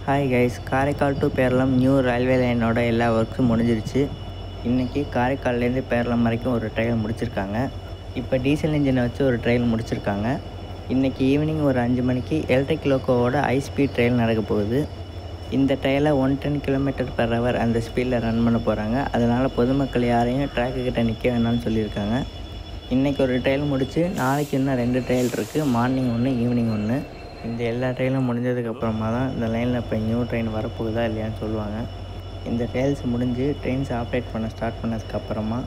Hi guys, Karaikal to Peralam new railway லைனோட எல்லா ஒர்க்ஸும் முடிஞ்சிருச்சு. இன்றைக்கி காரைக்கால்லேருந்து பேரளம் வரைக்கும் ஒரு ட்ரையல் முடிச்சிருக்காங்க. இப்போ டீசல் இன்ஜினை வச்சு ஒரு ட்ரையல் முடிச்சிருக்காங்க. இன்றைக்கி ஈவினிங் ஒரு 5 மணிக்கு எலக்ட்ரிக் லோக்கோவோட ஹை ஸ்பீட் ட்ரையல் நடக்க போகுது. இந்த ட்ரையலை 110 km/h அந்த ஸ்பீடில் ரன் பண்ண போகிறாங்க. அதனால் பொதுமக்கள் யாரையும் ட்ராக்கு கிட்ட நிற்க வேணாம்னு சொல்லியிருக்காங்க. இன்றைக்கி ஒரு ட்ரையல் முடித்து நாளைக்கு இன்னும் 2 ட்ரையல் இருக்குது. மார்னிங் ஒன்று, ஈவினிங் ஒன்று. இந்த எல்லா ட்ரெயிலும் முடிஞ்சதுக்கப்புறமா தான் இந்த லைனில் இப்போ நியூ ட்ரெயின் வரப்போகுதா இல்லையான்னு சொல்லுவாங்க. இந்த ட்ரையல்ஸ் முடிஞ்சு ட்ரெயின்ஸ் ஆப்ரேட் பண்ண ஸ்டார்ட் பண்ணதுக்கப்புறமா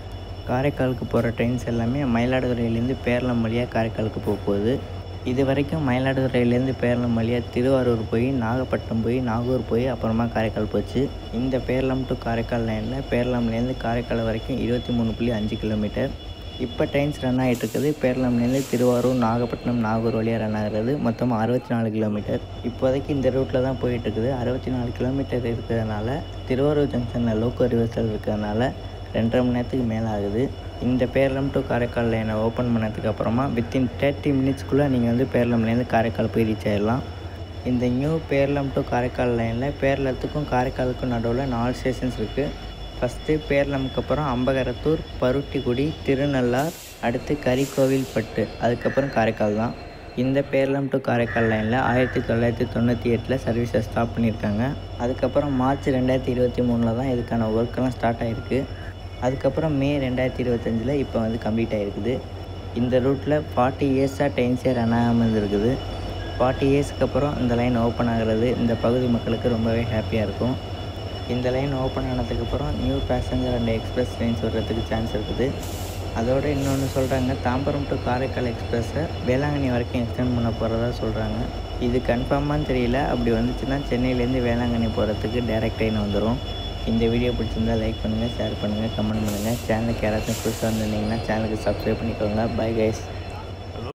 காரைக்காலுக்கு போகிற ட்ரெயின்ஸ் எல்லாமே மயிலாடுதுறையிலேருந்து பேரளம் வழியாக காரைக்காலுக்கு போக போகுது. இது வரைக்கும் மயிலாடுதுறையிலேருந்து பேரளம் வழியாக திருவாரூர் போய், நாகப்பட்டினம் போய், நாகூர் போய் அப்புறமா காரைக்கால் போச்சு. இந்த பேரளம் டு காரைக்கால் லைனில் பேரளம்லேருந்து காரைக்கால் வரைக்கும் 23.5 கிலோமீட்டர். இப்போ ட்ரெயின்ஸ் ரன் ஆகிட்டு இருக்குது. பேரளம்லேருந்து திருவாரூர், நாகப்பட்டினம், நாகூர் வழியாக ரன் ஆகிறது. மொத்தமாக 64 கிலோமீட்டர். இப்போதைக்கு இந்த ரூட்டில் தான் போயிட்டுருக்குது. 64 கிலோமீட்டர் இருக்கிறதுனால திருவாரூர் ஜங்ஷனில் லோக்கோ ரிவர்சல் இருக்கிறதுனால 2.5 மணி நேரத்துக்கு மேலே ஆகுது. இந்த பேரளம் டு காரைக்கால் லைனை ஓப்பன் பண்ணதுக்கு அப்புறமா வித்தின் 30 மினிட்ஸ்க்குள்ளே நீங்கள் பேரளம்லேருந்து காரைக்கால் போய் ரீச் ஆகிடலாம். இந்த நியூ பேரளம் டு காரைக்கால் லைனில் பேரளத்துக்கும் காரைக்காலுக்கும் நடுவில் 4 ஸ்டேஷன்ஸ் இருக்குது. ஃபஸ்ட்டு பேரளமுக்கு அப்புறம் அம்பகரத்தூர், பருட்டிக்குடி, திருநள்ளார், அடுத்து கறிக்கோவில்பட்டு, அதுக்கப்புறம் காரைக்கால் தான். இந்த பேரளம் டு காரைக்கால் லைனில் 1998 சர்வீஸை ஸ்டாப் பண்ணியிருக்காங்க. அதுக்கப்புறம் மார்ச் 2023 தான் இதுக்கான ஒர்க்கெல்லாம் ஸ்டார்ட் ஆகிருக்கு. அதுக்கப்புறம் மே 2025 இப்போ கம்ப்ளீட் ஆகிருக்குது. இந்த ரூட்டில் 40 இயர்ஸாக ட்ரெயின்ஸே ரன் ஆகாமல் இருக்குது. 40 இயர்ஸ்க்கு அப்புறம் இந்த லைன் ஓப்பன் ஆகிறது இந்த பகுதி மக்களுக்கு ரொம்பவே ஹாப்பியாக இருக்கும். இந்த லைன் ஓப்பன் ஆனதுக்கப்புறம் new passenger and express trains வர்றதுக்கு சான்ஸ் இருக்குது. அதோடு இன்னொன்று சொல்கிறாங்க, தாம்பரம் டு காரைக்கால் எக்ஸ்பிரஸை வேளாங்கண்ணி வரைக்கும் எக்ஸ்டெண்ட் பண்ண போகிறதா சொல்கிறாங்க. இது கன்ஃபார்மானு தெரியல. அப்படி வந்துச்சுன்னா சென்னையிலேருந்து வேளாங்கண்ணி போகிறதுக்கு டைரக்ட் ட்ரெயின் வந்துடும். இந்த வீடியோ பிடிச்சிருந்தால் லைக் பண்ணுங்கள், ஷேர் பண்ணுங்கள், கமெண்ட் பண்ணுங்கள். சேனலுக்கு யாராச்சும் புதுசாக இருந்திருந்தீங்கன்னா சேனலுக்கு சப்ஸ்கிரைப் பண்ணிக்கோங்க. Bye guys.